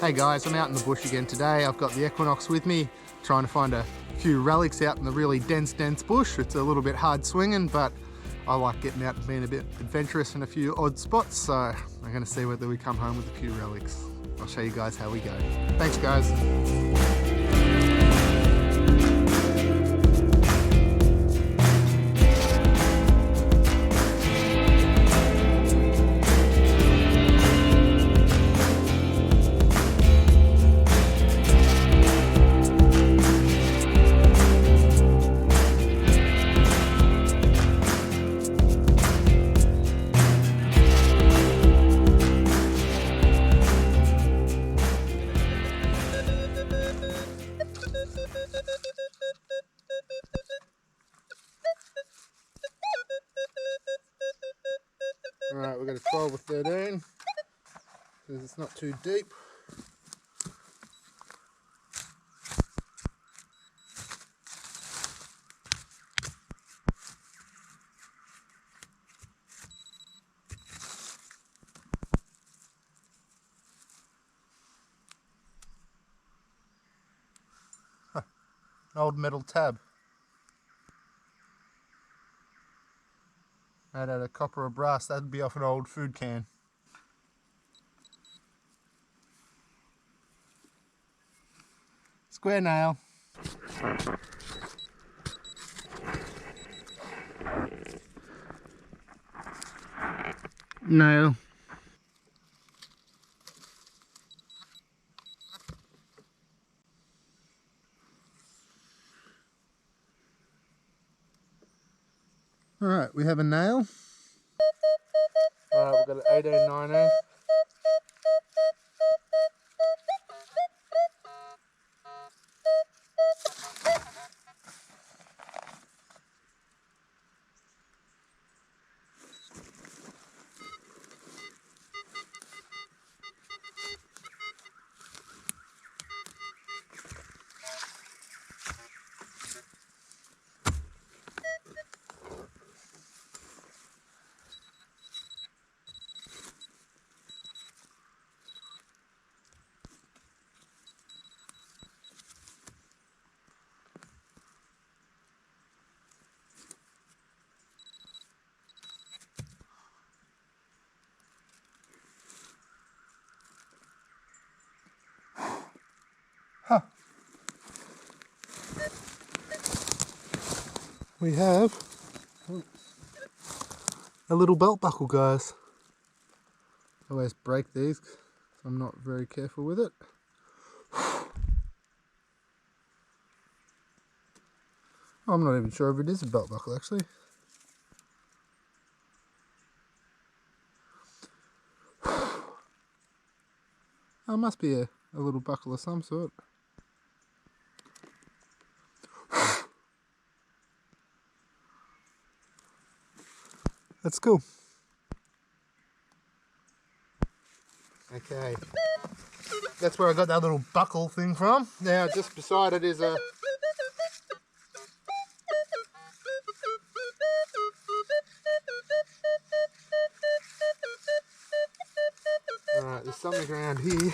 Hey guys, I'm out in the bush again today. I've got the Equinox with me, trying to find a few relics out in the really dense bush. It's a little bit hard swinging, but I like getting out and being a bit adventurous in a few odd spots, so I'm going to see whether we come home with a few relics. I'll show you guys how we go. Thanks guys. Alright, we've got a 12 or 13, because it's not too deep. Huh, an old metal tab. Made out of copper or brass, that'd be off an old food can. Square nail. Nail. Alright, we have a nail. Alright, we've got an 18, 19. Huh. We have a little belt buckle, guys. I always break these, so I'm not very careful with it. I'm not even sure if it is a belt buckle, actually. Oh, it must be a little buckle of some sort. That's cool. Okay. That's where I got that little buckle thing from. Now, just beside it is a... Alright, there's something around here.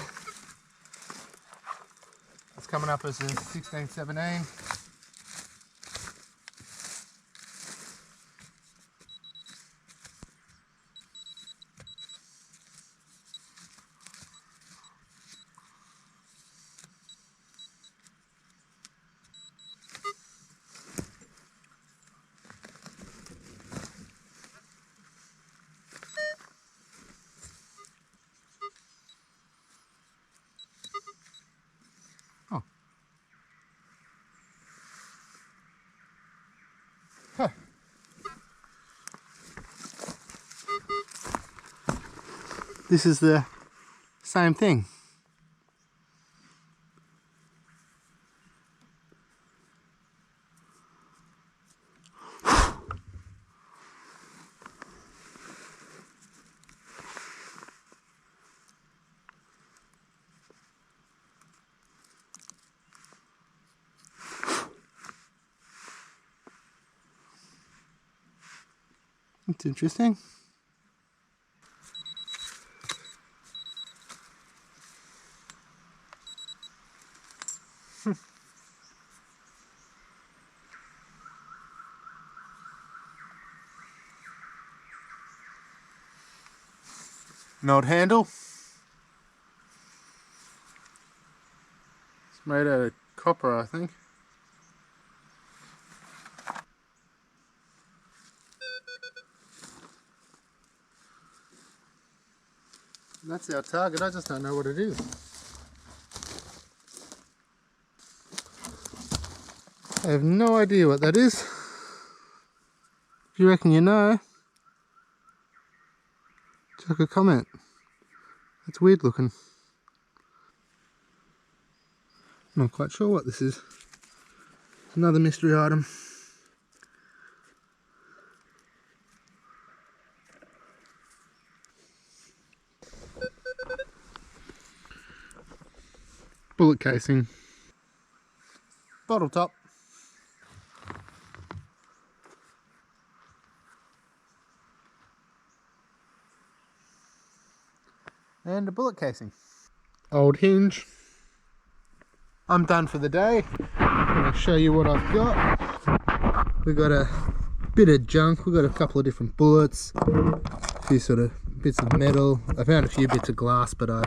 It's coming up as a 16, 17. Oh. Huh. This is the same thing. That's interesting. An old handle. It's made out of copper, I think. That's our target, I just don't know what it is. I have no idea what that is. If you reckon you know, chuck a comment. It's weird looking. Not quite sure what this is. It's another mystery item. Bullet casing. Bottle top. And a bullet casing. Old hinge. I'm done for the day. I'm going to show you what I've got. We've got a bit of junk. We've got a couple of different bullets, a few sort of bits of metal. I found a few bits of glass, but I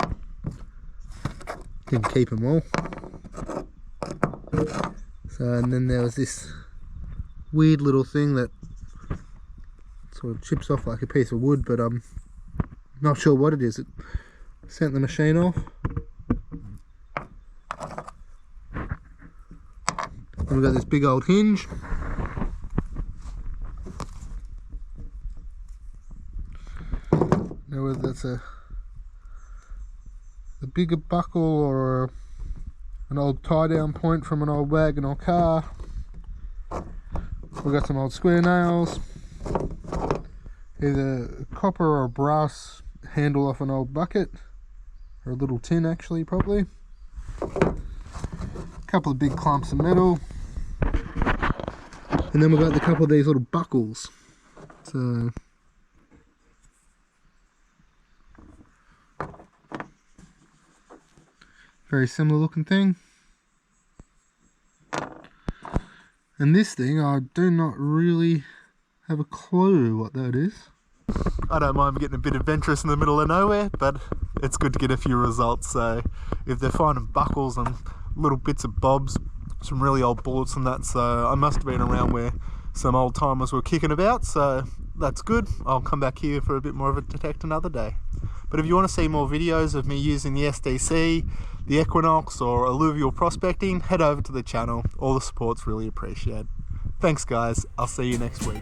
didn't keep them all. So, and then there was this weird little thing that sort of chips off like a piece of wood, but I'm not sure what it is. It sent the machine off. And we've got this big old hinge. Now whether that's a bigger buckle or an old tie-down point from an old wagon or car. We've got some old square nails, either copper or brass handle off an old bucket, or a little tin actually, probably. A couple of big clumps of metal, and then we've got a couple of these little buckles. So very similar looking thing. And this thing, I do not really have a clue what that is. I don't mind getting a bit adventurous in the middle of nowhere, but it's good to get a few results. So if they're finding buckles and little bits of bobs, some really old bullets and that, so I must have been around where some old timers were kicking about, so that's good. I'll come back here for a bit more of a detect another day. But if you want to see more videos of me using the SDC, the Equinox or alluvial prospecting, head over to the channel. All the support's really appreciated. Thanks guys, I'll see you next week.